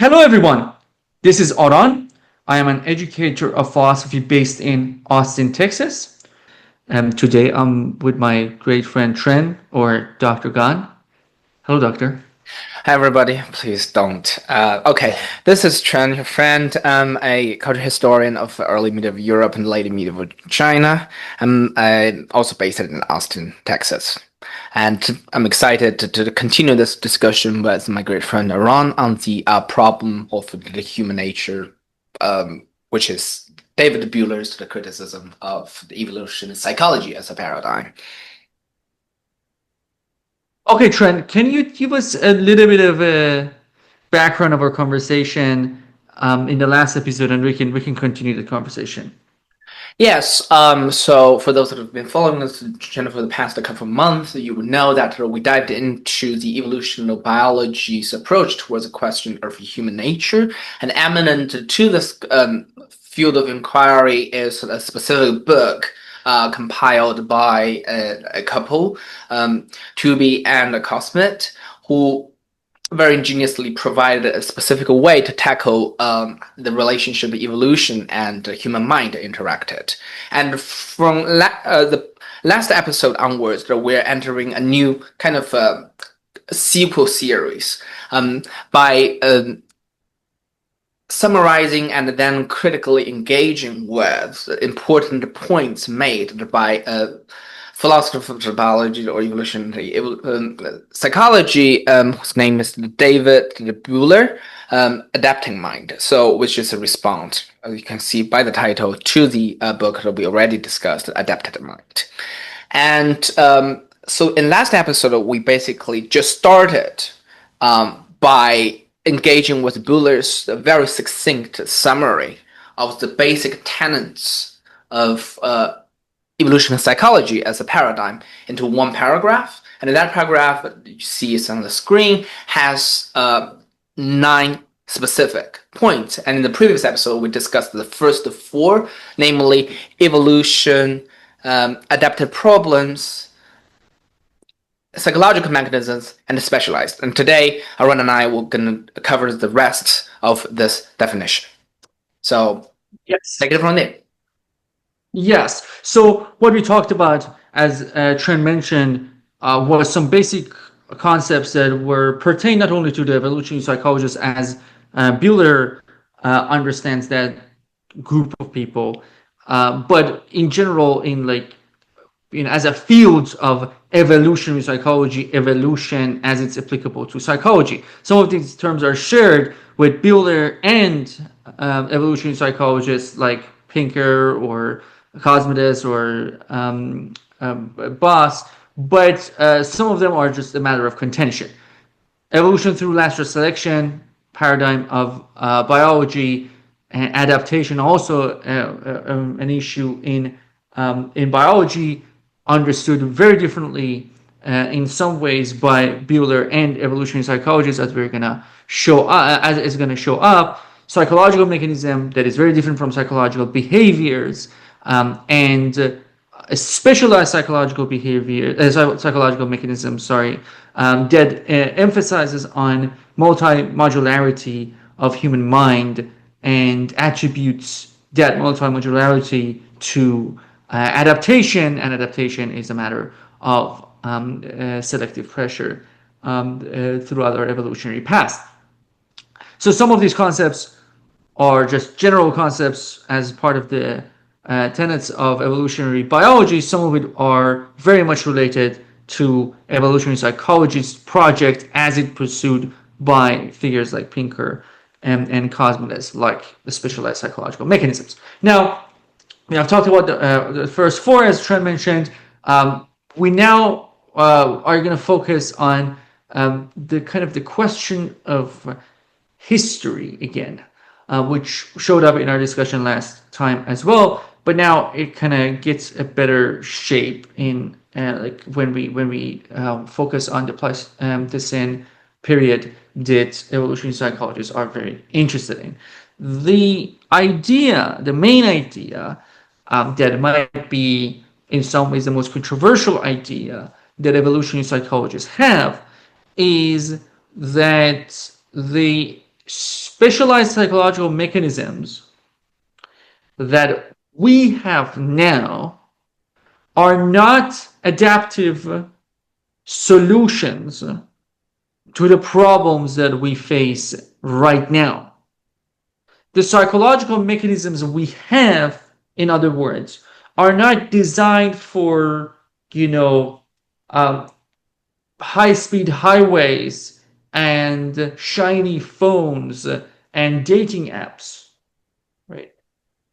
Hello, everyone. This is Aran. I am an educator of philosophy based in Austin, Texas. Today I'm with my great friend Tren, or Dr. Gan. Hello, Doctor. Hi everybody, please don't. Okay, this is Chen, your friend. I'm a culture historian of early medieval Europe and late medieval China. I'm also based in Austin, Texas. And I'm excited to continue this discussion with my great friend Aran on the problem of the human nature, which is David Buhler's the criticism of the evolutionary psychology as a paradigm. Okay, Tren, can you give us a little bit of a background of our conversation in the last episode, and we can continue the conversation. Yes, so for those that have been following this channel for the past couple of months, you would know that we dived into the evolutionary biology's approach towards the question of human nature. And eminent to this field of inquiry is a specific book compiled by a couple, Tooby and Cosmides, who very ingeniously provided a specific way to tackle the relationship of evolution and the human mind interacted. And from the last episode onwards, we're entering a new kind of sequel series by summarizing and then critically engaging with important points made by philosopher of biology or evolutionary psychology, whose name is David Buhler, Adapting Mind. So, which is a response, as you can see by the title, to the book that we already discussed, Adapted Mind. And so, in last episode, we basically just started by engaging with Buhler's very succinct summary of the basic tenets of evolutionary psychology as a paradigm into one paragraph. And in that paragraph, you see it's on the screen, has 9 specific points. And in the previous episode, we discussed the first 4, namely evolution, adaptive problems, psychological mechanisms, and specialized. And today, Aran and I will going to cover the rest of this definition. So, Yes. take it from there. Yes. So what we talked about, as Trent mentioned, was some basic concepts that were pertain not only to the evolutionary psychologists, as Buhler understands that group of people, but in general, as a field of evolutionary psychology, evolution as it's applicable to psychology. Some of these terms are shared with Buhler and evolutionary psychologists like Pinker or Cosmides or Boss, but some of them are just a matter of contention. Evolution through natural selection, paradigm of biology, and adaptation, also an issue in biology, understood very differently in some ways by Buhler and evolutionary psychologists, as we're gonna show as is gonna show up. Psychological mechanism that is very different from psychological behaviors, and specialized psychological behavior, psychological mechanism, that emphasizes on multi-modularity of human mind and attributes that multi-modularity to adaptation, and adaptation is a matter of selective pressure throughout our evolutionary past. So some of these concepts are just general concepts as part of the tenets of evolutionary biology. Some of it are very much related to evolutionary psychology's project as it pursued by figures like Pinker and Cosmides, like the specialized psychological mechanisms. Now, we have talked about the first 4, as Trent mentioned. We now are going to focus on the question of history again, which showed up in our discussion last time as well. But now it kind of gets a better shape in when we focus on the Pleistocene period that evolutionary psychologists are very interested in. The main idea that might be in some ways the most controversial idea that evolutionary psychologists have, is that the specialized psychological mechanisms that we have now are not adaptive solutions to the problems that we face right now. The psychological mechanisms we have, in other words, are not designed for, high-speed highways and shiny phones and dating apps, right?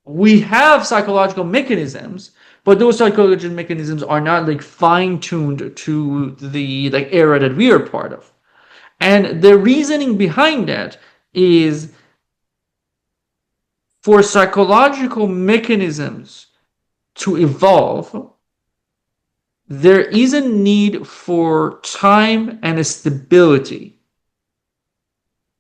We have psychological mechanisms, but those psychological mechanisms are not like fine-tuned to the era that we are part of. And the reasoning behind that is, for psychological mechanisms to evolve, there is a need for time and a stability.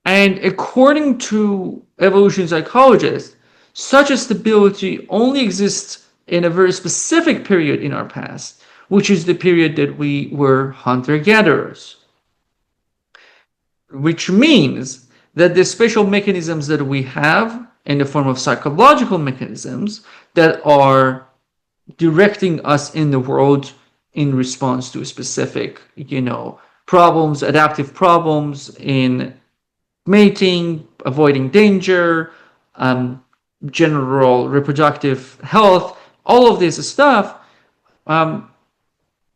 And according to evolution psychologists, such a stability only exists in a very specific period in our past, which is the period that we were hunter-gatherers. Which means that the special mechanisms that we have in the form of psychological mechanisms that are directing us in the world in response to specific, problems, adaptive problems in mating, avoiding danger, general reproductive health, all of this stuff,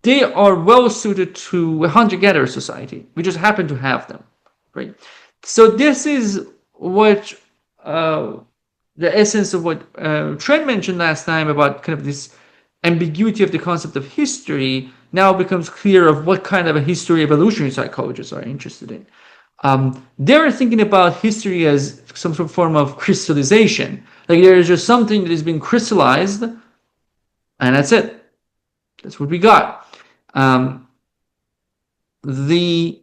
they are well suited to a hunter-gatherer society. We just happen to have them, right? So this is what the essence of what Trent mentioned last time about kind of this ambiguity of the concept of history now becomes clear of what kind of a history evolutionary psychologists are interested in. They're thinking about history as some sort of form of crystallization. Like there is just something that is being crystallized, and that's it. That's what we got. The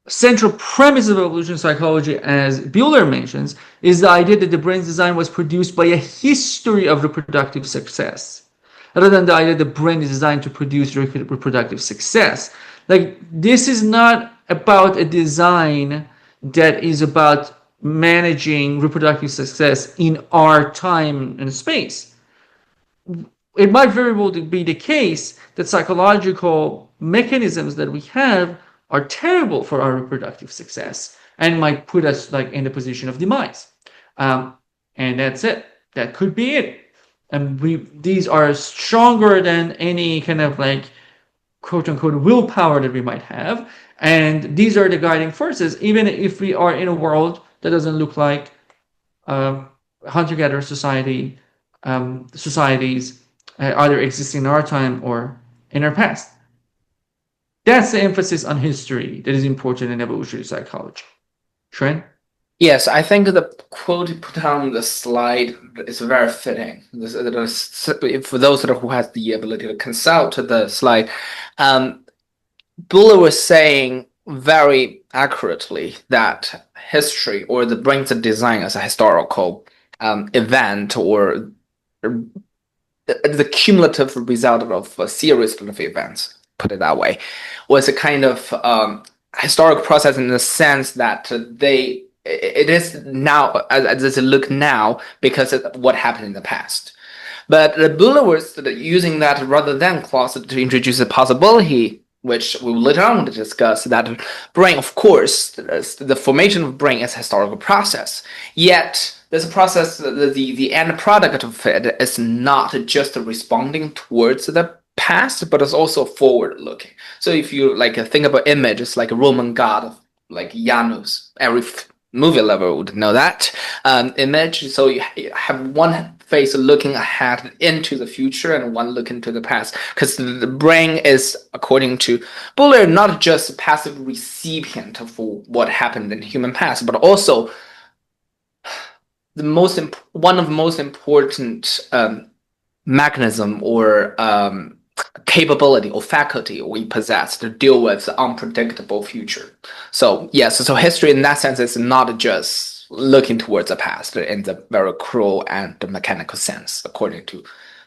central premise of evolutionary psychology, as Buehler mentions, is the idea that the brain's design was produced by a history of reproductive success, rather than the idea that the brain is designed to produce reproductive success. Like, this is not about a design that is about managing reproductive success in our time and space. It might very well be the case that psychological mechanisms that we have are terrible for our reproductive success and might put us in the position of demise. And that's it. That could be it. And these are stronger than any kind of quote unquote willpower that we might have. And these are the guiding forces, even if we are in a world that doesn't look like hunter-gatherer societies either existing in our time or in our past. That's the emphasis on history that is important in evolutionary psychology. Trent? Yes, I think the quote you put on the slide is very fitting. For those who has the ability to consult the slide, Buehler was saying very accurately that history, or the brain's design as a historical event, or the cumulative result of a series of events, put it that way, was a kind of historic process in the sense that it is now, as it look now, because of what happened in the past. But Buehler was using that rather than clause to introduce a possibility, which we will later on discuss, that brain, of course, the formation of brain is a historical process. Yet, this process, the end product of it is not just responding towards the past, but it's also forward-looking. So if you think about images like a Roman god, like Janus, every movie lover would know that image. So you have one face looking ahead into the future and one looking to the past, because the brain is, according to Buehler, not just a passive recipient for what happened in the human past, but also one of the most important mechanism or capability or faculty we possess to deal with the unpredictable future. So yes, so history in that sense is not just looking towards the past in the very cruel and the mechanical sense, according to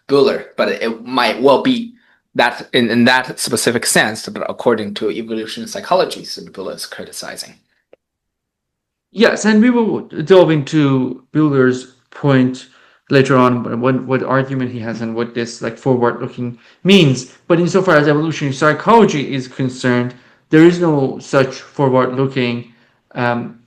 Buehler, but it might well be that in that specific sense, but according to evolutionary psychology, Buehler is criticizing. Yes, and we will delve into Bueller's point later on, what argument he has and what this like forward-looking means. But insofar as evolutionary psychology is concerned, there is no such forward-looking, um,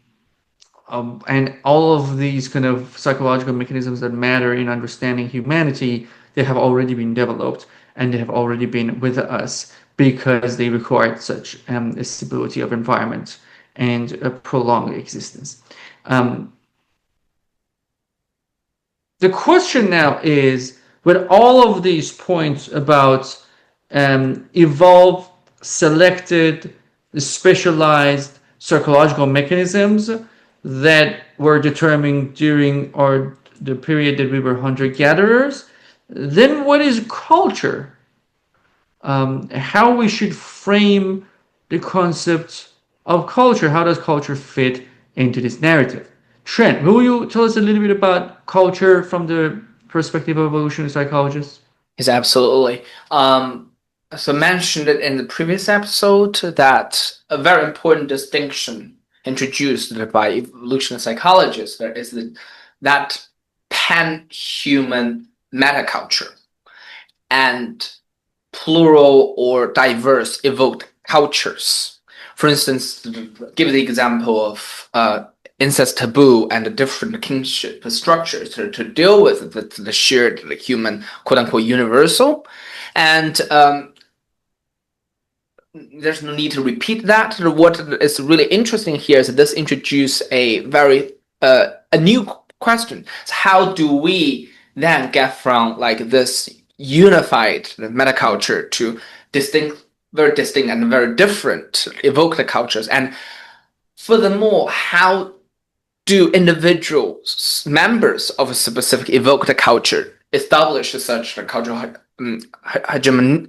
and all of these kind of psychological mechanisms that matter in understanding humanity, they have already been developed and they have already been with us because they required such a stability of environment and a prolonged existence. Um, the question now is, with all of these points about evolved, selected, specialized psychological mechanisms that were determined during the period that we were hunter-gatherers, then what is culture? How we should frame the concept of culture? How does culture fit into this narrative? Trent, will you tell us a little bit about culture from the perspective of evolutionary psychologists? Yes, absolutely. So mentioned it in the previous episode that a very important distinction introduced by evolutionary psychologists there is that pan-human metaculture and plural or diverse evoked cultures. For instance, give the example of incest taboo and the different kinship structures to deal with the shared human quote-unquote universal. And there's no need to repeat that. What is really interesting here is that this introduces a very a new question. So how do we then get from like this unified metaculture to very distinct and very different evoked cultures? And furthermore, how do individuals, members of a specific evoked culture, establish such a cultural hegemony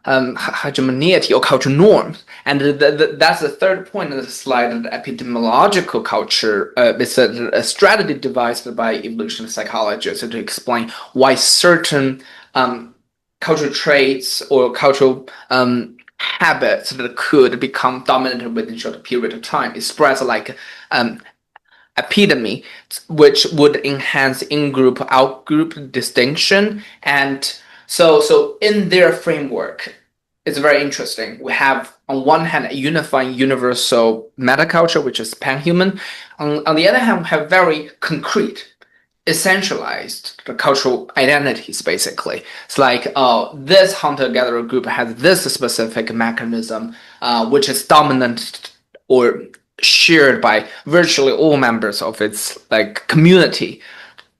or cultural norms? And that's the third point of the slide. That epidemiological culture is a strategy devised by evolutionary psychologists to explain why certain cultural traits or cultural habits that could become dominant within a short period of time. It spreads like epidemy, which would enhance in-group, out-group distinction. And so in their framework, it's very interesting. We have, on one hand, a unifying universal metaculture, which is pan-human. On the other hand, we have very concrete, essentialized cultural identities, basically. It's like, this hunter-gatherer group has this specific mechanism, which is dominant or shared by virtually all members of its like community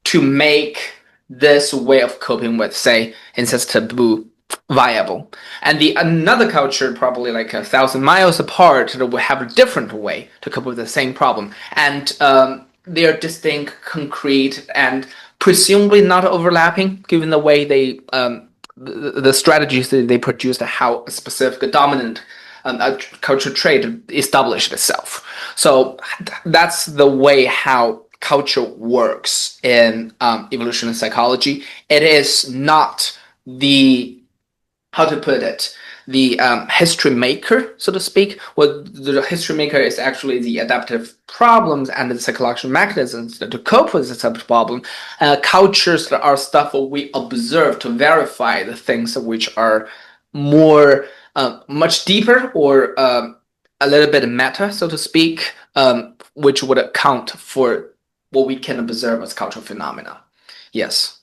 to make this way of coping with, say, incest taboo viable. And another culture, probably like 1,000 miles apart, will have a different way to cope with the same problem. And they are distinct, concrete, and presumably not overlapping, given the way they the strategies that they produced, how a specific dominant a cultural trait established itself. So that's the way how culture works in evolutionary psychology. It is not the, how to put it, the history maker, so to speak. Well, the history maker is actually the adaptive problems and the psychological mechanisms to cope with such problem. Cultures are stuff we observe to verify the things which are more much deeper or a little bit meta, so to speak, which would account for what we can observe as cultural phenomena. Yes.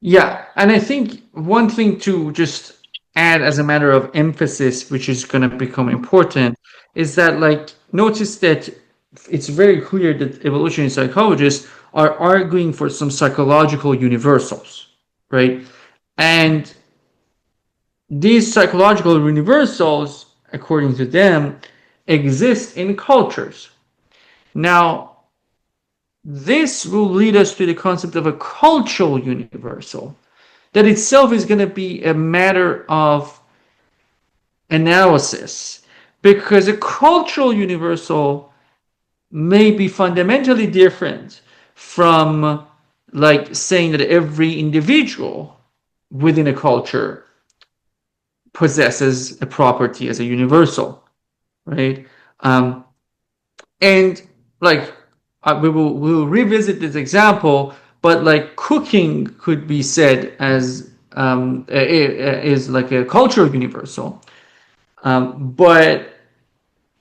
Yeah, and I think one thing to just add as a matter of emphasis, which is going to become important, is that like notice that it's very clear that evolutionary psychologists are arguing for some psychological universals, right? And these psychological universals, according to them, exist in cultures. Now, this will lead us to the concept of a cultural universal, that itself is going to be a matter of analysis, because a cultural universal may be fundamentally different from like saying that every individual within a culture possesses a property as a universal, right? And like we will revisit this example, but like cooking could be said as is like a cultural universal, but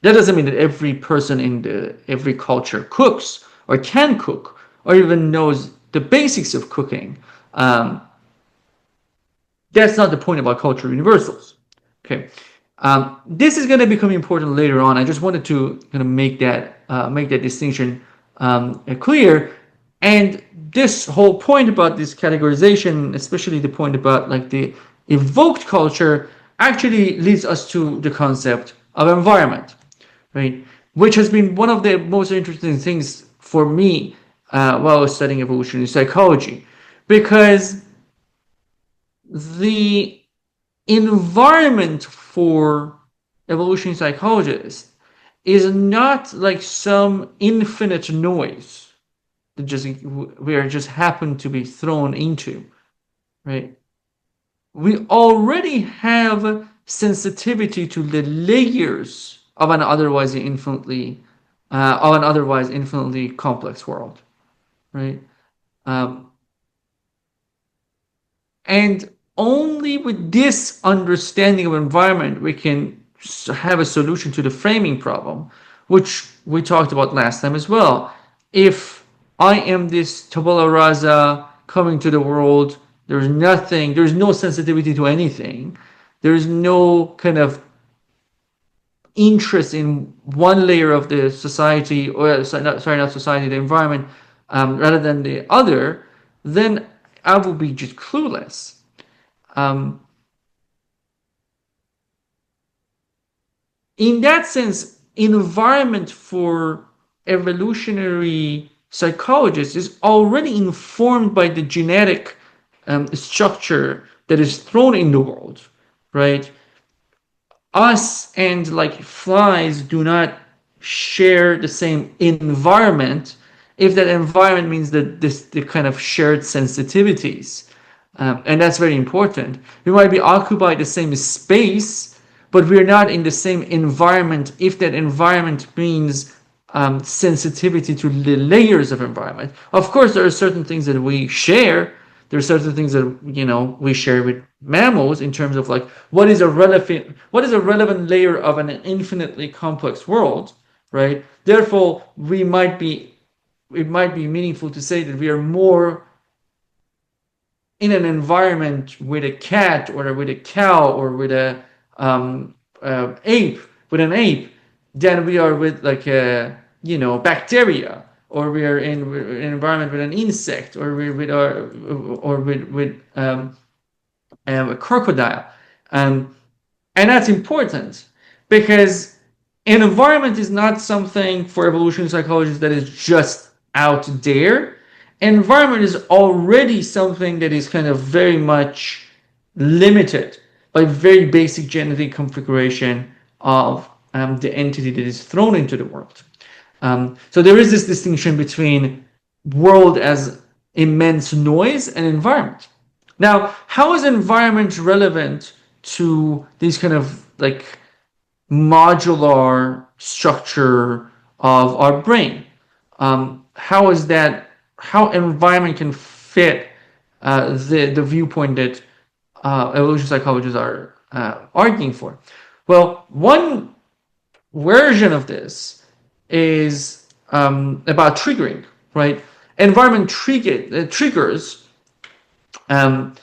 that doesn't mean that every person in every culture cooks or can cook or even knows the basics of cooking. Um, that's not the point about cultural universals. Okay, this is going to become important later on. I just wanted to kind of make that distinction clear. And this whole point about this categorization, especially the point about like the evoked culture, actually leads us to the concept of environment, right? Which has been one of the most interesting things for me while I was studying evolutionary psychology, because the environment for evolutionary psychologists is not like some infinite noise that just we are just happen to be thrown into, right? We already have sensitivity to the layers of an otherwise infinitely complex world, right? Um, And only with this understanding of environment we can have a solution to the framing problem, which we talked about last time as well. If I am this tabula rasa coming to the world, there's no sensitivity to anything. There's no kind of interest in one layer of the society, or sorry, not society, the environment, rather than the other, then I will be just clueless. Um, in that sense, environment for evolutionary psychologists is already informed by the genetic structure that is thrown in the world, right? Us and like flies do not share the same environment, if that environment means that the kind of shared sensitivities, and that's very important. We might be occupied the same space, but we're not in the same environment if that environment means sensitivity to the layers of environment. Of course, there are certain things that we share. There are certain things that we share with mammals in terms of like what is a relevant layer of an infinitely complex world, right? Therefore, it might be meaningful to say that we are more in an environment with a cat or with a cow or with a ape, with an ape, than we are with like a bacteria, or we are in an environment with an insect, or we with or with a crocodile, and that's important because an environment is not something for evolutionary psychologists that is just out there. Environment is already something that is kind of very much limited by very basic genetic configuration of the entity that is thrown into the world. So there is this distinction between world as immense noise and environment. Now, how is environment relevant to these kind of like modular structure of our brain? How is that? How environment can fit the viewpoint that evolution psychologists are arguing for? Well, one version of this is about triggering, right? Environment triggers the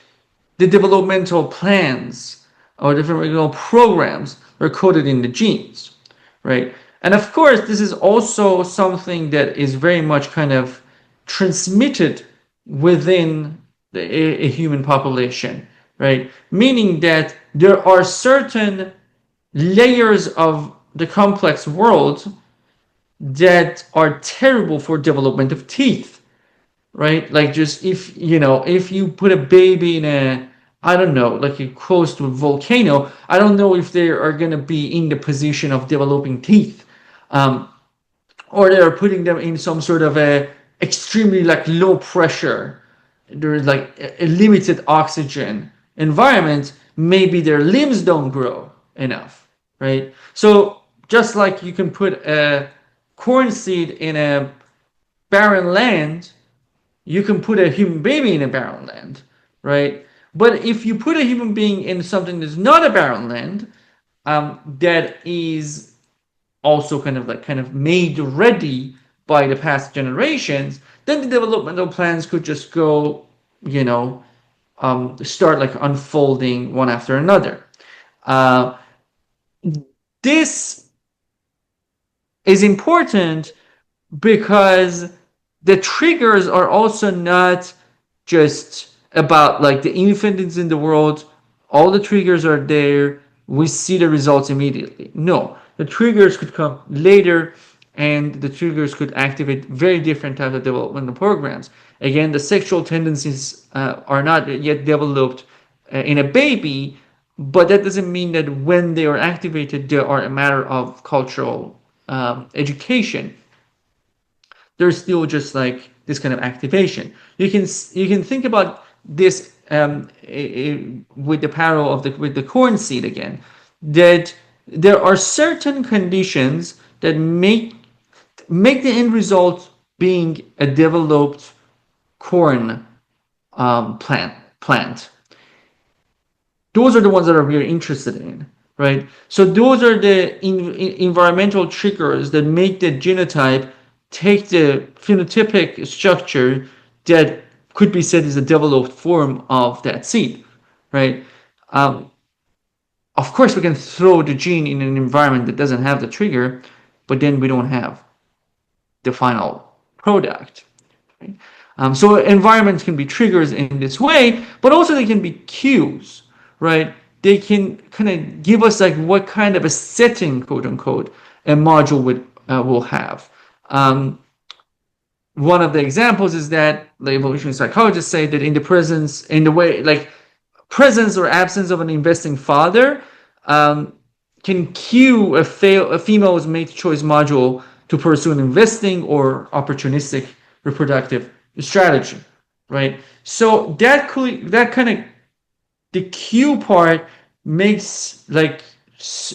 developmental plans or developmental programs are coded in the genes, right? And of course, this is also something that is very much kind of transmitted within a human population, right? Meaning that there are certain layers of the complex world that are terrible for development of teeth, right? Like just if you put a baby in a, I don't know, like close to a volcano, I don't know if they are going to be in the position of developing teeth, or they are putting them in some sort of a extremely like low pressure, there's like a limited oxygen environment, maybe their limbs don't grow enough, right? So just like you can put a corn seed in a barren land, you can put a human baby in a barren land, right? But if you put a human being in something that's not a barren land, that is also kind of made ready by the past generations, then the developmental plans could just go, you know, start like unfolding one after another. Uh, this is important because the triggers are also not just about like the infants in the world. All the triggers are there. We see the results immediately. No, the triggers could come later, and the triggers could activate very different types of developmental programs. Again, the sexual tendencies are not yet developed in a baby, but that doesn't mean that when they are activated, they are a matter of cultural education. There's still just like this kind of activation. You can think about this with the parallel of the corn seed again, that there are certain conditions that make the end result being a developed corn plant. Those are the ones that are we're interested in, right? So those are the environmental triggers that make the genotype take the phenotypic structure that could be said is a developed form of that seed, right? Um, of course, we can throw the gene in an environment that doesn't have the trigger, but then we don't have the final product. Right? So environments can be triggers in this way, but also they can be cues, right? They can kind of give us like what kind of a setting, quote unquote, a module will have. One of the examples is that the evolutionary psychologists say that in the way, like presence or absence of an investing father can cue a female's mate choice module to pursue an investing or opportunistic reproductive strategy, right? So that kind of the cue part makes like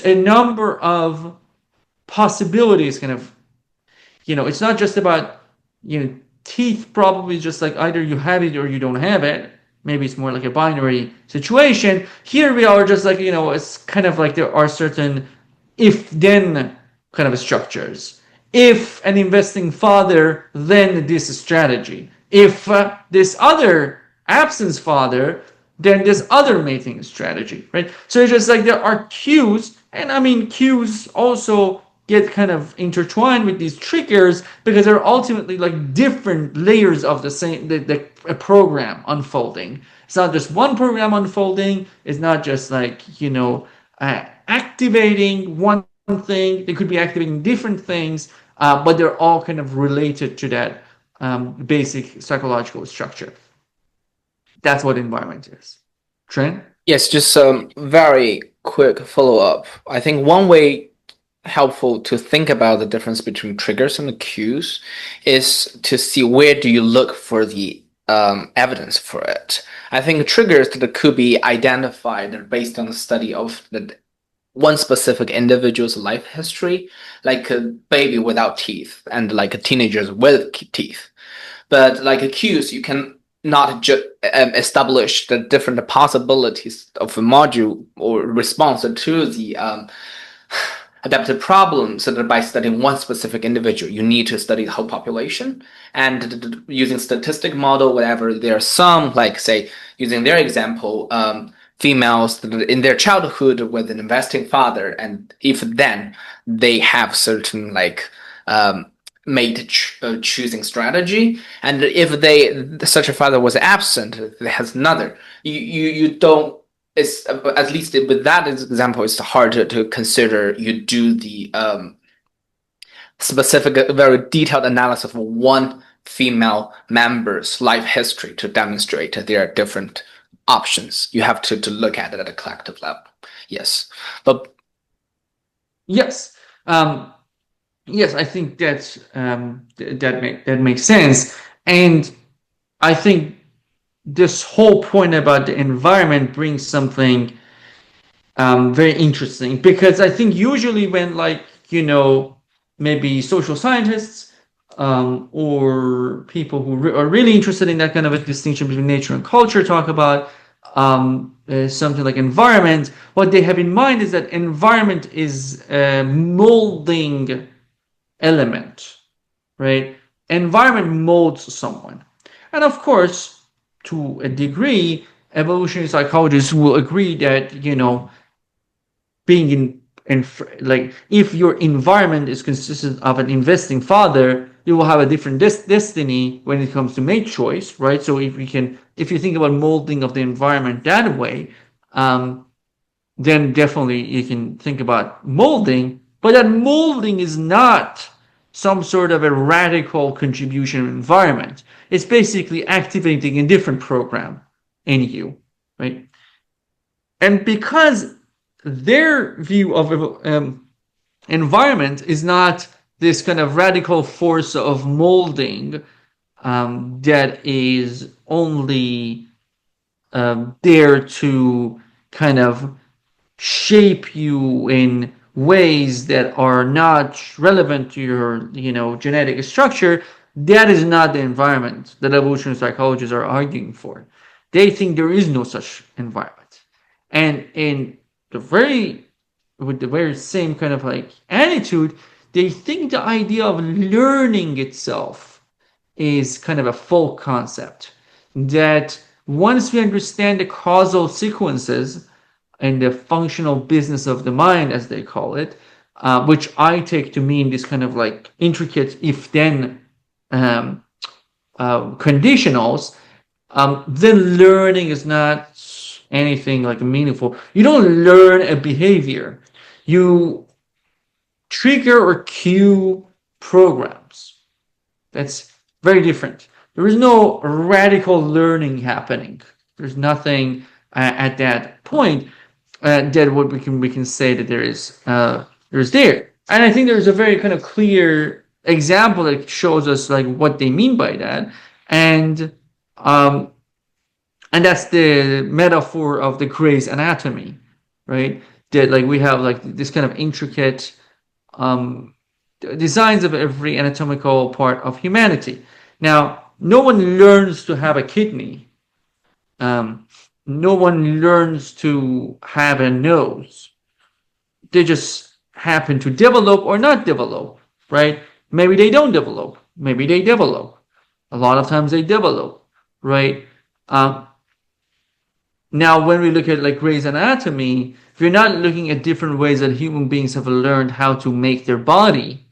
a number of possibilities kind of, it's not just about, teeth probably just like either you have it or you don't have it. Maybe it's more like a binary situation. Here we are just like, it's kind of like there are certain if then kind of structures. If an investing father, then this strategy. If this other absence father, then this other mating strategy, right? So it's just like there are cues, and I mean cues also get kind of intertwined with these triggers because they're ultimately like different layers of the same a program unfolding. It's not just one program unfolding. It's not just like activating one thing. They could be activating different things, but they're all kind of related to that basic psychological structure. That's what environment is. Trent? Yes, just some very quick follow-up. I think one way helpful to think about the difference between triggers and the cues is to see where do you look for the evidence for it. I think triggers that could be identified based on the study of the one specific individual's life history, like a baby without teeth and like a teenagers with teeth. But like a cues, you can not just establish the different possibilities of a module or response to the adaptive problems that by studying one specific individual. You need to study the whole population, and using statistic model, whatever, there are some, like say, using their example, females in their childhood with an investing father, and if then they have certain like mate choosing strategy, and if such a father was absent, has another, you don't, it's at least with that example, it's hard to consider. You do the specific, very detailed analysis of one female member's life history to demonstrate that there are different options. You have to look at it at a collective level. Yes, but yes, yes, I think that makes sense, and I think this whole point about the environment brings something very interesting, because I think usually when, like, maybe social scientists or people who are really interested in that kind of a distinction between nature and culture talk about something like environment. What they have in mind is that environment is a molding element, right? Environment molds someone. And of course, to a degree, evolutionary psychologists will agree that, being in like if your environment is consistent of an investing father, you will have a different destiny when it comes to mate choice, right? So if you think about molding of the environment that way, then definitely you can think about molding, but that molding is not some sort of a radical contribution environment. It's basically activating a different program in you, right? And because their view of environment is not this kind of radical force of molding that is only there to kind of shape you in ways that are not relevant to your genetic structure. That is not the environment that evolutionary psychologists are arguing for. They think there is no such environment, and with the very same kind of like attitude, they think the idea of learning itself is kind of a folk concept, that once we understand the causal sequences and the functional business of the mind, as they call it, which I take to mean this kind of like intricate if-then conditionals, then learning is not anything like meaningful. You don't learn a behavior. You trigger or cue programs. That's very different. There is no radical learning happening. There's nothing at that point that what we can say that there's there. And I think there's a very kind of clear example that shows us like what they mean by that, and that's the metaphor of the Gray's Anatomy, right? That like we have like this kind of intricate designs of every anatomical part of humanity. Now, no one learns to have a kidney. No one learns to have a nose. They just happen to develop or not develop, right? Maybe they don't develop. Maybe they develop. A lot of times they develop, right? Now, when we look at like Gray's Anatomy, we're not looking at different ways that human beings have learned how to make their body.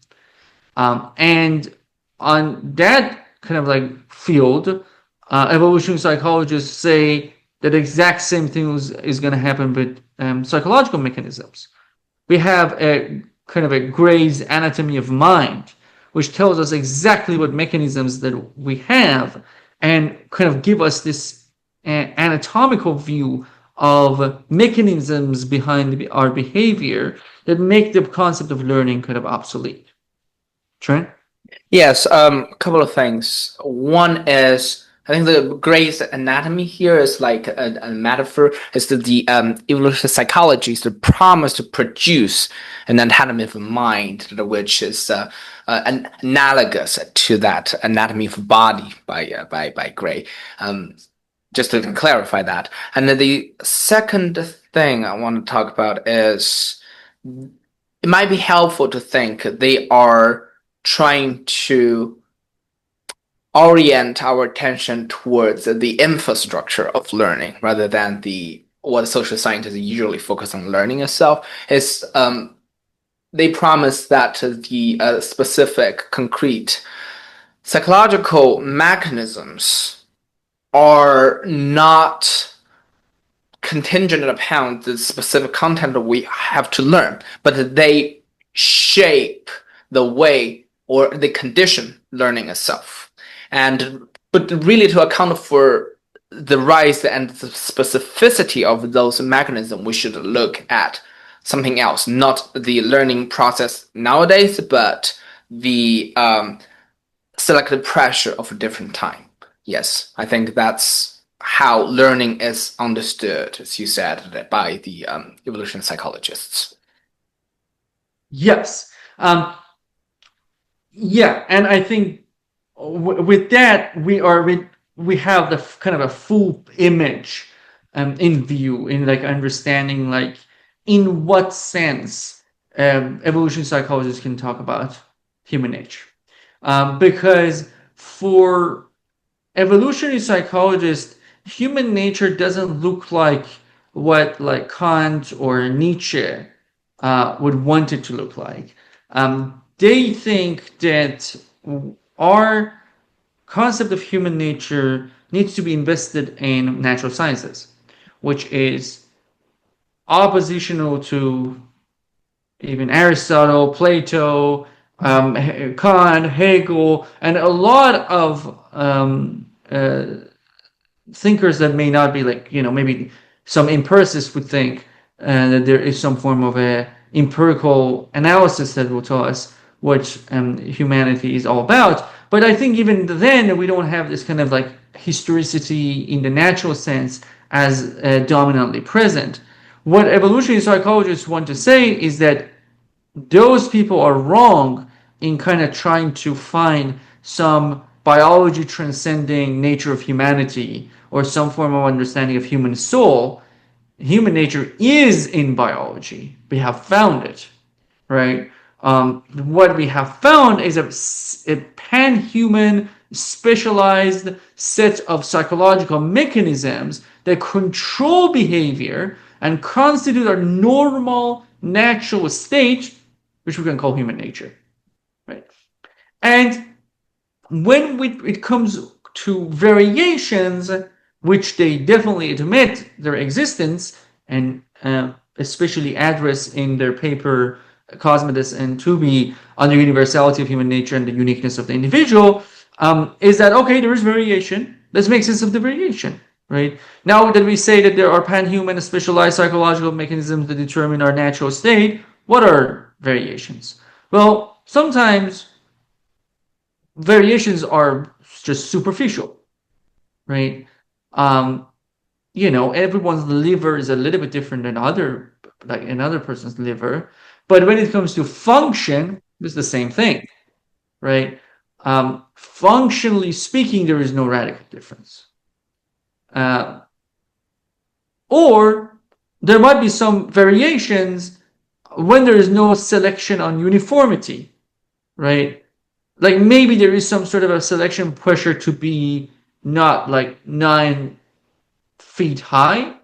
And on that kind of like field, evolutionary psychologists say that the exact same thing is going to happen with psychological mechanisms. We have a kind of a Gray's Anatomy of mind, which tells us exactly what mechanisms that we have and kind of give us this anatomical view of mechanisms behind our behavior that make the concept of learning kind of obsolete. Trent? Yes, a couple of things. One is, I think the Gray's Anatomy here is like a metaphor. Is that the evolutionary psychology is the promise to produce an anatomy of the mind, which is analogous to that anatomy of the body by Gray. Just to clarify that. And then the second thing I want to talk about is it might be helpful to think they are trying to orient our attention towards the infrastructure of learning rather than what social scientists usually focus on learning itself. Is they promise that the specific concrete psychological mechanisms are not contingent upon the specific content that we have to learn, but they shape the way or the condition learning itself. But really to account for the rise and the specificity of those mechanisms, we should look at something else, not the learning process nowadays, but the selective pressure of a different time. Yes, I think that's how learning is understood, as you said, by the evolution psychologists. Yes. Yeah, and I think with that we have the kind of a full image in view, in like understanding like in what sense evolution psychologists can talk about human nature, because for evolutionary psychologists, human nature doesn't look like what like Kant or Nietzsche would want it to look like. They think that our concept of human nature needs to be invested in natural sciences, which is oppositional to even Aristotle, Plato, Kant, Hegel, and a lot of thinkers that may not be like, maybe some empiricists would think that there is some form of a empirical analysis that will tell us what humanity is all about. But I think even then we don't have this kind of like historicity in the natural sense as dominantly present. What evolutionary psychologists want to say is that those people are wrong in kind of trying to find some biology transcending nature of humanity or some form of understanding of human soul. Human nature is in biology. We have found it, right? What we have found is a pan-human specialized set of psychological mechanisms that control behavior and constitute our normal natural state, which we can call human nature, right? And when it comes to variations, which they definitely admit their existence and especially address in their paper Cosmides and Tooby on the universality of human nature and the uniqueness of the individual, is that okay? There is variation. Let's make sense of the variation, right? Now that we say that there are pan-human specialized psychological mechanisms that determine our natural state, what are variations? Well, sometimes variations are just superficial, right? Um, everyone's liver is a little bit different than like another person's liver, but when it comes to function, it's the same thing, right? Functionally speaking, there is no radical difference. Uh, or there might be some variations when there is no selection on uniformity, right? Like maybe there is some sort of a selection pressure to be not like 9 feet high.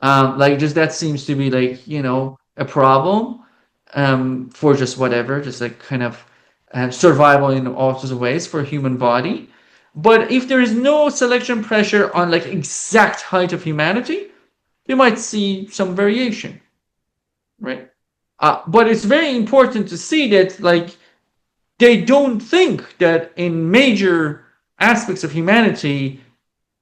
Like just that seems to be like, a problem for just whatever, just like kind of survival in all sorts of ways for a human body. But if there is no selection pressure on like exact height of humanity, you might see some variation, right? But it's very important to see that like they don't think that in major aspects of humanity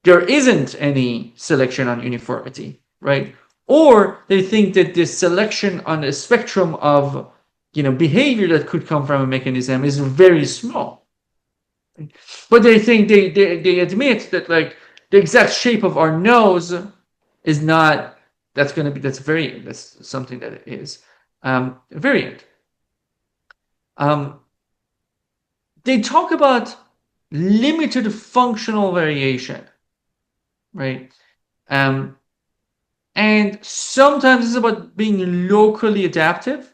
there isn't any selection on uniformity, right? Or they think that this selection on a spectrum of behavior that could come from a mechanism is very small. But they think they admit that like the exact shape of our nose is not that's something that is variant. Um, they talk about limited functional variation, right? Um, and sometimes it's about being locally adaptive,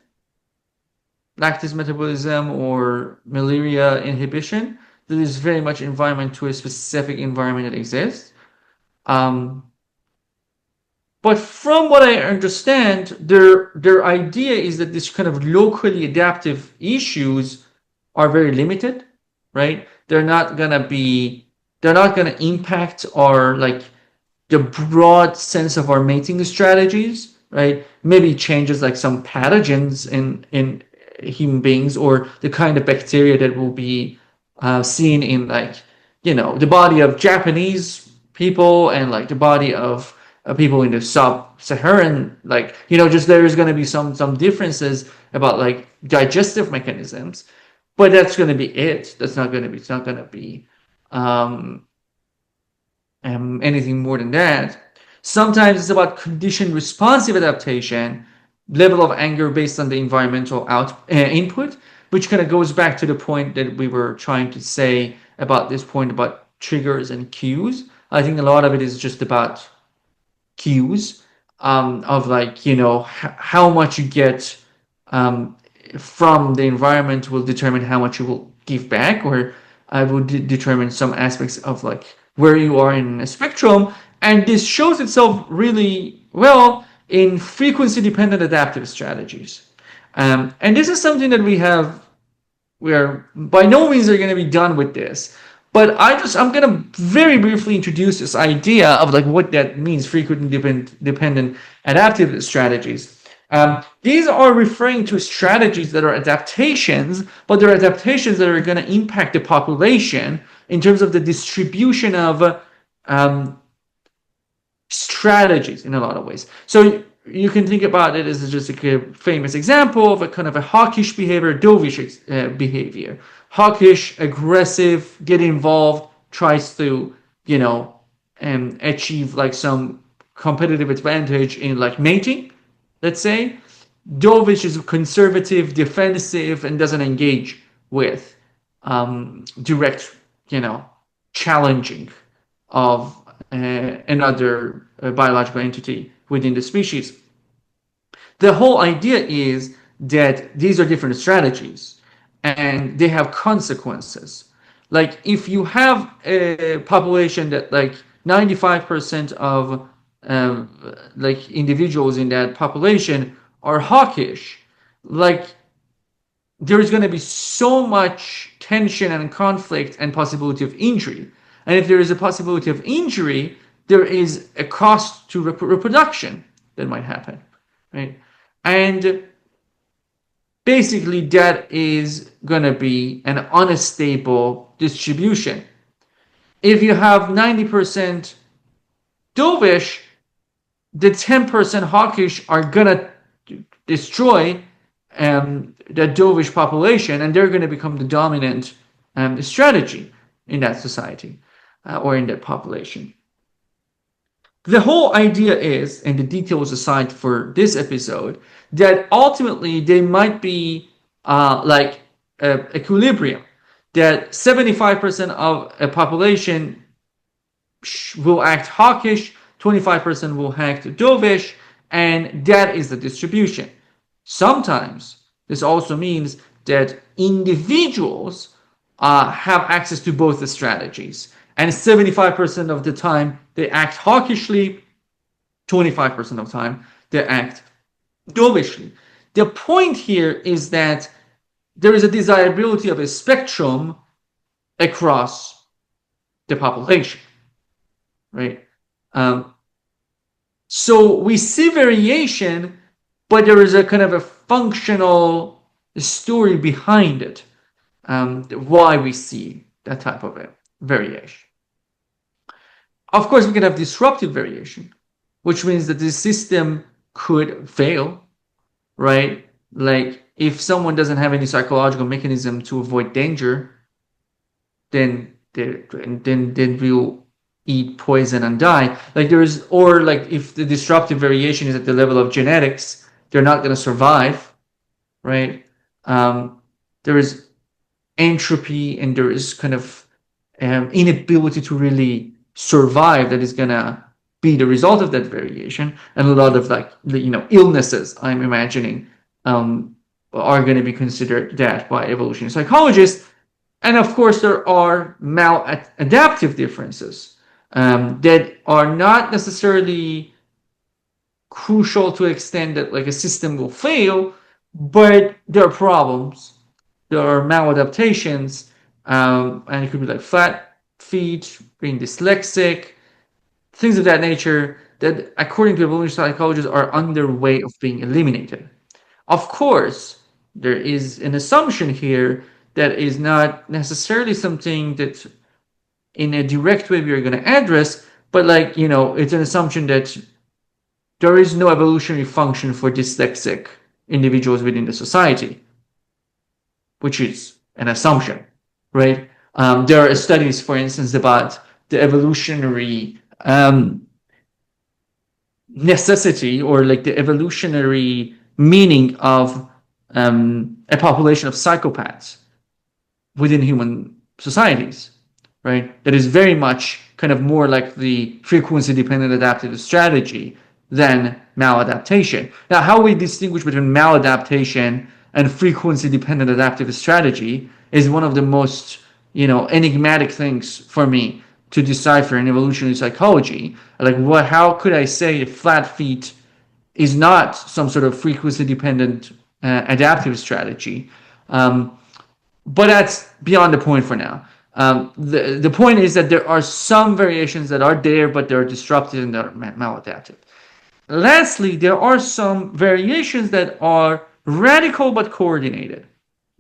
lactase metabolism or malaria inhibition, that is very much environment to a specific environment that exists. But from what I understand, their idea is that this kind of locally adaptive issues are very limited, right? They're not gonna impact our like the broad sense of our mating strategies, right? Maybe changes like some pathogens in human beings or the kind of bacteria that will be seen in like the body of Japanese people and like the body of people in the sub-Saharan, like just there's going to be some differences about like digestive mechanisms, but that's going to be it. That's not going to be. It's not going to be um, anything more than that. Sometimes it's about condition responsive adaptation, level of anger based on the environmental input. which kind of goes back to the point that we were trying to say about this point about triggers and cues. I think a lot of it is just about cues, of like, how much you get from the environment will determine how much you will give back, or will determine some aspects of like where you are in a spectrum. And this shows itself really well in frequency dependent adaptive strategies. And this is something that we are by no means are going to be done with this, but I'm going to very briefly introduce this idea of like what that means, frequently dependent adaptive strategies. These are referring to strategies that are adaptations, but they're adaptations that are going to impact the population in terms of the distribution of strategies in a lot of ways. So you can think about it as just a famous example of a kind of a hawkish behavior, dovish behavior. Hawkish, aggressive, get involved, tries to, achieve like some competitive advantage in like mating, let's say. Dovish is conservative, defensive, and doesn't engage with direct, challenging of another biological entity within the species. The whole idea is that these are different strategies and they have consequences. Like if you have a population that like 95% of like individuals in that population are hawkish, like there is going to be so much tension and conflict and possibility of injury. And if there is a possibility of injury, there is a cost to reproduction that might happen, right? And basically that is going to be an unstable distribution. If you have 90% dovish, the 10% hawkish are going to destroy the dovish population, and they're going to become the dominant strategy in that society or in that population. The whole idea is, and the details aside for this episode, that ultimately they might be like equilibrium, that 75% of a population will act hawkish, 25% will act dovish, and that is the distribution. Sometimes this also means that individuals have access to both the strategies, and 75% of the time they act hawkishly, 25% of the time they act dovishly. The point here is that there is a desirability of a spectrum across the population, right? So we see variation, but there is a kind of a functional story behind it, why we see that type of a variation. Of course, we can have disruptive variation, which means that the system could fail, right? Like if someone doesn't have any psychological mechanism to avoid danger, then we'll eat poison and die. Like there's, or like if the disruptive variation is at the level of genetics, they're not going to survive, right? There is entropy and there is kind of inability to really survive that is going to be the result of that variation. And a lot of like, illnesses, I'm imagining, are going to be considered that by evolutionary psychologists. And of course, there are maladaptive differences that are not necessarily crucial to the extent that like a system will fail, but there are problems. There are maladaptations, and it could be like flat feet, being dyslexic, things of that nature that, according to evolutionary psychologists, are underway of being eliminated. Of course, there is an assumption here that is not necessarily something that in a direct way we are going to address, but like, it's an assumption that there is no evolutionary function for dyslexic individuals within the society, which is an assumption, right? There are studies, for instance, about the evolutionary necessity or like the evolutionary meaning of a population of psychopaths within human societies, right? That is very much kind of more like the frequency-dependent adaptive strategy than maladaptation. Now, how we distinguish between maladaptation and frequency-dependent adaptive strategy is one of the most, enigmatic things for me to decipher in evolutionary psychology. Like, how could I say that flat feet is not some sort of frequency-dependent adaptive strategy? But that's beyond the point for now. The point is that there are some variations that are there, but they're disruptive and they're maladaptive. Lastly, there are some variations that are radical but coordinated.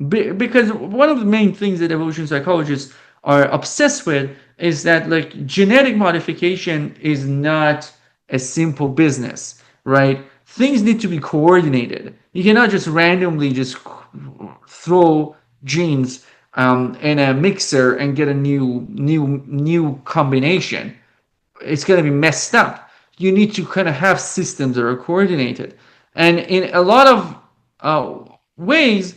Because one of the main things that evolution psychologists are obsessed with is that like genetic modification is not a simple business, right? Things need to be coordinated. You cannot just randomly just throw genes in a mixer and get a new combination. It's going to be messed up. You need to kind of have systems that are coordinated, and in a lot of ways,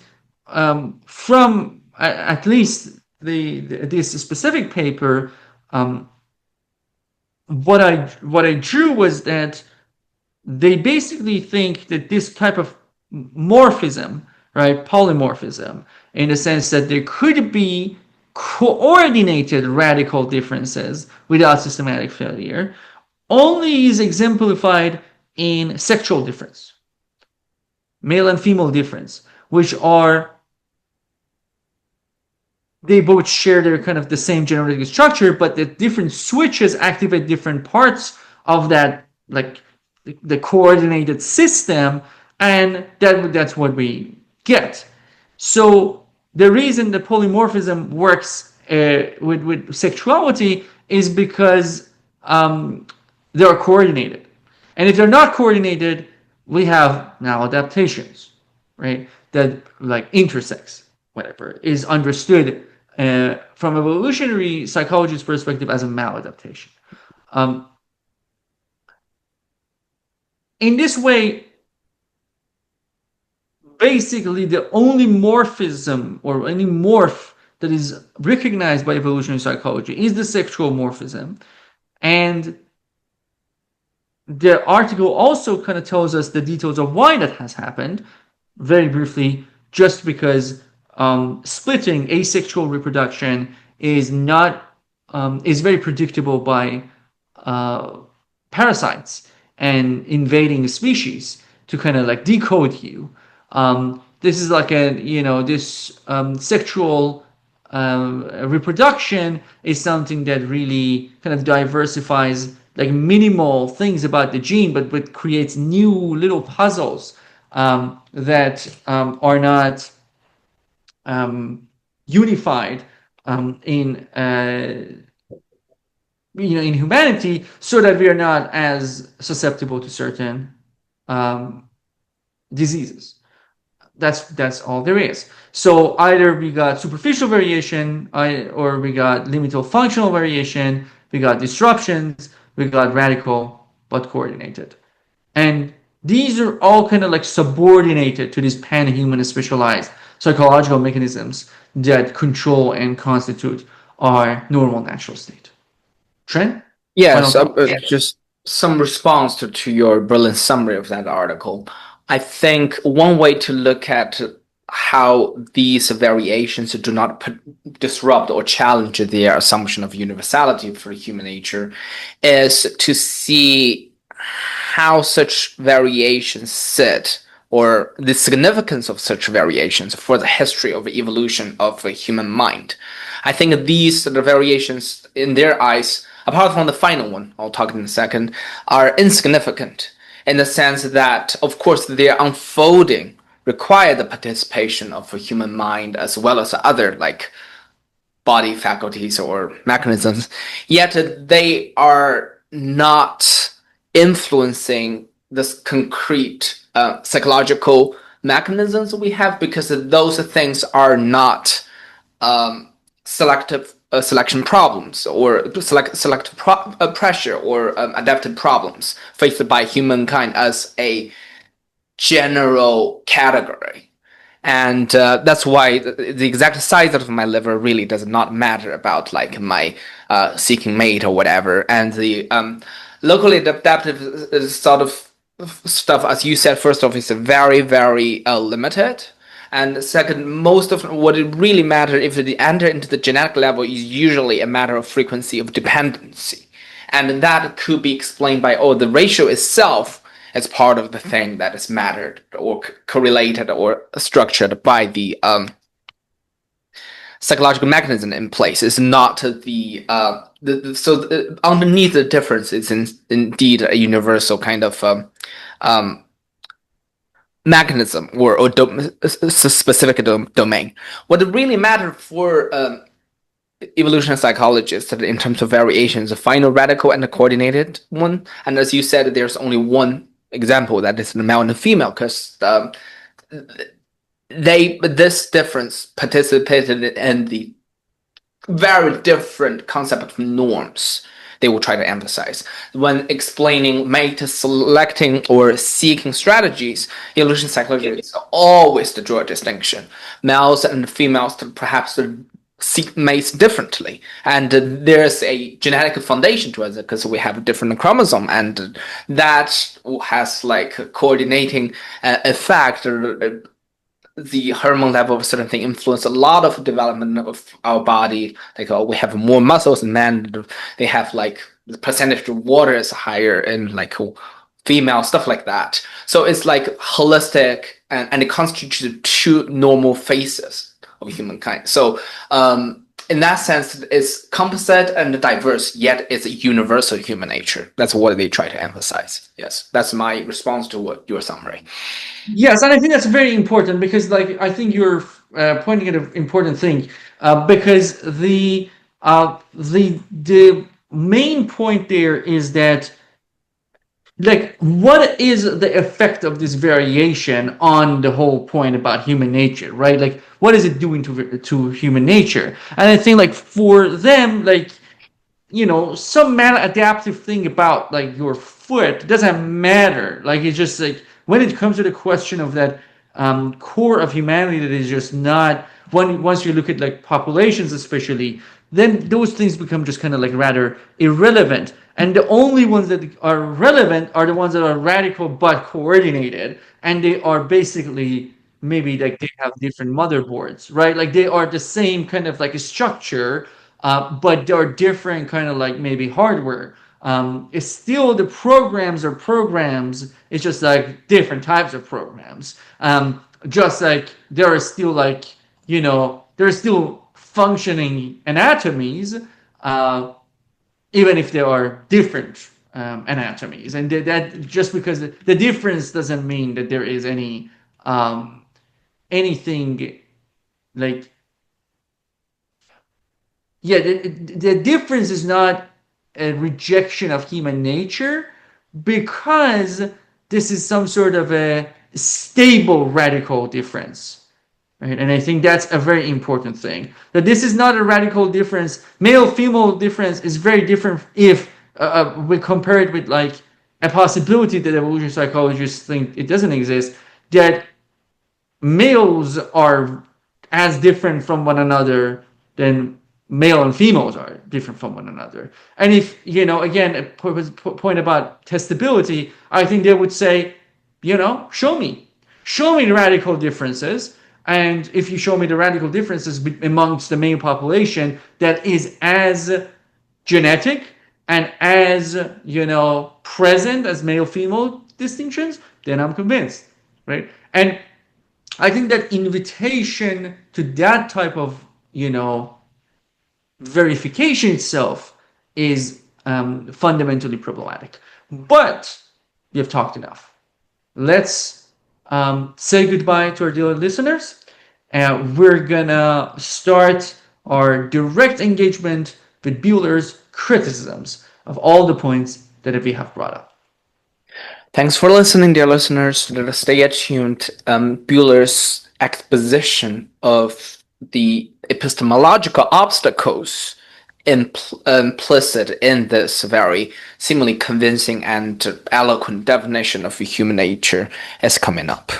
from at least this specific paper, what I drew was that they basically think that this type of morphism, right, polymorphism, in the sense that there could be coordinated radical differences without systematic failure, only is exemplified in sexual difference, male and female difference, which are, they both share their kind of the same genetic structure, but the different switches activate different parts of that, like the coordinated system, and that's what we get. So the reason the polymorphism works with sexuality is because they are coordinated, and if they're not coordinated, we have maladaptations, right? That like intersex, whatever, is understood from evolutionary psychology's perspective as a maladaptation. In this way, basically the only morphism or any morph that is recognized by evolutionary psychology is the sexual morphism. And the article also kind of tells us the details of why that has happened, very briefly, just because splitting asexual reproduction is not is very predictable by parasites and invading a species to kind of like decode you. This is like this sexual reproduction is something that really kind of diversifies like minimal things about the gene, but creates new little puzzles that are not unified in in humanity, so that we are not as susceptible to certain diseases. That's all there is. So either we got superficial variation, or we got limited functional variation, we got disruptions, we got radical but coordinated. And these are all kind of like subordinated to these pan-human specialized psychological mechanisms that control and constitute our normal natural state. Trent? Yes, just some response to your brilliant summary of that article. I think one way to look at how these variations do not disrupt or challenge their assumption of universality for human nature is to see how such variations sit, or the significance of such variations for the history of evolution of the human mind. I think these variations, in their eyes, apart from the final one, I'll talk in a second, are insignificant in the sense that, of course, their unfolding require the participation of a human mind as well as other like body faculties or mechanisms, yet they are not influencing this concrete psychological mechanisms we have, because those things are not selective selection problems or selective pressure or adaptive problems faced by humankind as a general category. And that's why the exact size of my liver really does not matter about like my seeking mate or whatever. And the locally adaptive sort of stuff, as you said, first off, is very, very limited. And second, most of what it really matters if they enter into the genetic level is usually a matter of frequency of dependency. And that could be explained by, the ratio itself as part of the thing that is mattered or correlated or structured by the psychological mechanism in place. It's not underneath the difference is indeed a universal kind of mechanism or specific domain. What really matters for evolutionary psychologists in terms of variations, the final radical and the coordinated one. And as you said, there's only one example, that is the male and the female, because this difference participated in the very different concept of norms they will try to emphasize. When explaining mate selecting or seeking strategies, evolutionary psychology is always to draw a distinction. Males and females perhaps seek mates differently, and there's a genetic foundation to it because we have a different chromosome, and that has like a coordinating effect. The hormone level of a certain thing influence a lot of development of our body. Like we have more muscles in men, they have like the percentage of water is higher in like female, stuff like that. So it's like holistic, and it constitutes two normal faces of humankind. So in that sense, it's composite and diverse, yet it's a universal human nature. That's what they try to emphasize. Yes, that's my response to what your summary. Yes, and I think that's very important, because like I think you're pointing at an important thing, because the main point there is that, like, what is the effect of this variation on the whole point about human nature, right? Like, what is it doing to human nature? And I think, like, for them, like, some maladaptive thing about like your foot doesn't matter. Like, it's just like when it comes to the question of that core of humanity that is just not, once you look at like populations especially, then those things become just kind of like rather irrelevant. And the only ones that are relevant are the ones that are radical but coordinated, and they are basically maybe like they have different motherboards, right? Like they are the same kind of like a structure, but they are different kind of like maybe hardware. It's still the programs are programs. It's just like different types of programs. Just like there are still like, there are still functioning anatomies, even if there are different anatomies. And that just because the difference doesn't mean that there is any anything like, yeah, the difference is not a rejection of human nature, because this is some sort of a stable radical difference. Right? And I think that's a very important thing. That this is not a radical difference. Male-female difference is very different if we compare it with like a possibility that evolutionary psychologists think it doesn't exist, that males are as different from one another than male and females are different from one another. And if, again, a point about testability, I think they would say, show me the radical differences. And if you show me the radical differences amongst the male population that is as genetic and as, present as male-female distinctions, then I'm convinced, right? And I think that invitation to that type of, verification itself is fundamentally problematic. But we have talked enough. Let's say goodbye to our dear listeners, and we're gonna start our direct engagement with Buehler's criticisms of all the points that we have brought up. Thanks for listening, dear listeners. Let us stay attuned. Buehler's exposition of the epistemological obstacles implicit in this very seemingly convincing and eloquent definition of human nature is coming up.